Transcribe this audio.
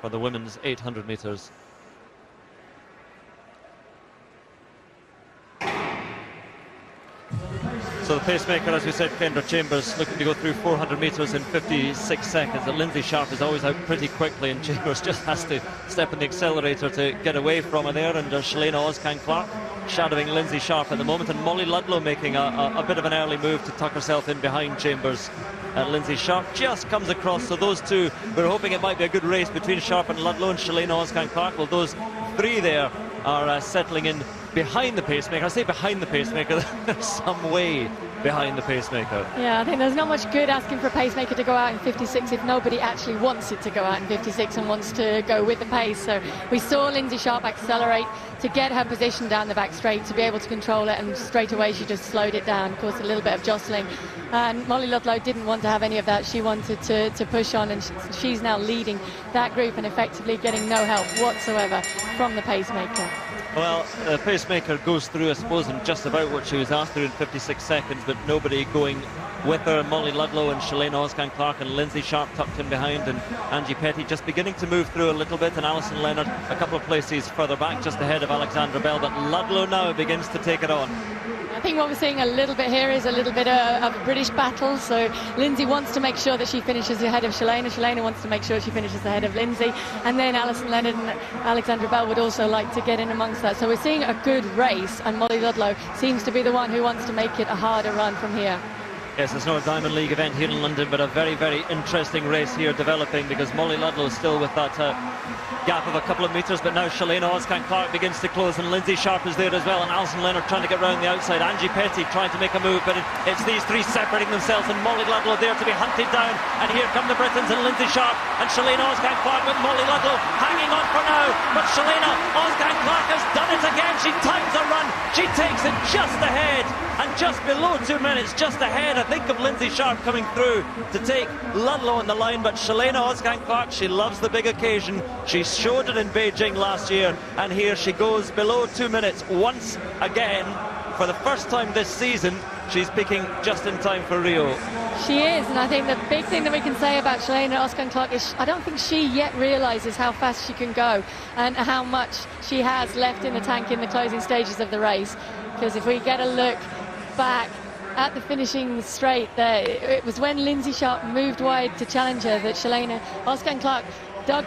for the women's 800 metres. So the pacemaker, as we said, Kendra Chambers, looking to go through 400 metres in 56 seconds. And Lindsay Sharp is always out pretty quickly, and Chambers just has to step on the accelerator to get away from her there. And Shelayna OSKAN-CLARKE shadowing Lindsay Sharp at the moment, and Molly Ludlow making a bit of an early move to tuck herself in behind Chambers. Lindsay Sharp just comes across, so those two, we're hoping it might be a good race between Sharp and Ludlow and Shelayna OSKAN-CLARKE. Well, those three there are settling in behind the pacemaker. I say behind the pacemaker, there's some way behind the pacemaker. Yeah, I think there's not much good asking for a pacemaker to go out in 56 if nobody actually wants it to go out in 56 and wants to go with the pace. So we saw Lindsay Sharp accelerate to get her position down the back straight, to be able to control it, and straight away she just slowed it down. Of course, a little bit of jostling. And Molly Ludlow didn't want to have any of that. She wanted to push on, and she's now leading that group and effectively getting no help whatsoever from the pacemaker. Well, the pacemaker goes through, I suppose, in just about what she was asked to do in 56 seconds, but nobody going with her. Molly Ludlow and Shelayna OSKAN-CLARKE and Lindsay Sharp tucked in behind, and Angie Petty just beginning to move through a little bit, and Alison Leonard a couple of places further back, just ahead of Alexandra Bell, but Ludlow now begins to take it on. I think what we're seeing a little bit here is a little bit of a British battle. So Lindsay wants to make sure that she finishes ahead of Shelayna. Shelayna wants to make sure she finishes ahead of Lindsay. And then Alison Leonard and Alexandra Bell would also like to get in amongst that. So we're seeing a good race, and Molly Ludlow seems to be the one who wants to make it a harder run from here. Yes, it's not a Diamond League event here in London, but a very, very interesting race here developing, because Molly Ludlow is still with that gap of a couple of metres, but now Shelayna OSKAN-CLARKE begins to close, and Lindsay Sharp is there as well, and Alison Leonard trying to get round the outside. Angie Petty trying to make a move, but it's these three separating themselves, and Molly Ludlow there to be hunted down, and here come the Britons and Lindsay Sharp and Shelayna OSKAN-CLARKE, with Molly Ludlow hanging on for now, but Shelayna OSKAN-CLARKE has done it again. She times the run, she takes it just ahead, and just below 2 minutes, just ahead, I think, of Lindsay Sharp coming through to take Ludlow on the line. But Shelayna OSKAN-CLARKE, she loves the big occasion. She showed it in Beijing last year, and here she goes below 2 minutes once again. For the first time this season, she's peaking just in time for Rio. She is, and I think the big thing that we can say about Shelayna OSKAN-CLARKE is I don't think she yet realises how fast she can go and how much she has left in the tank in the closing stages of the race. Because if we get a look back at the finishing straight there, it was when Lindsay Sharp moved wide to challenge her that Shelayna OSKAN-CLARKE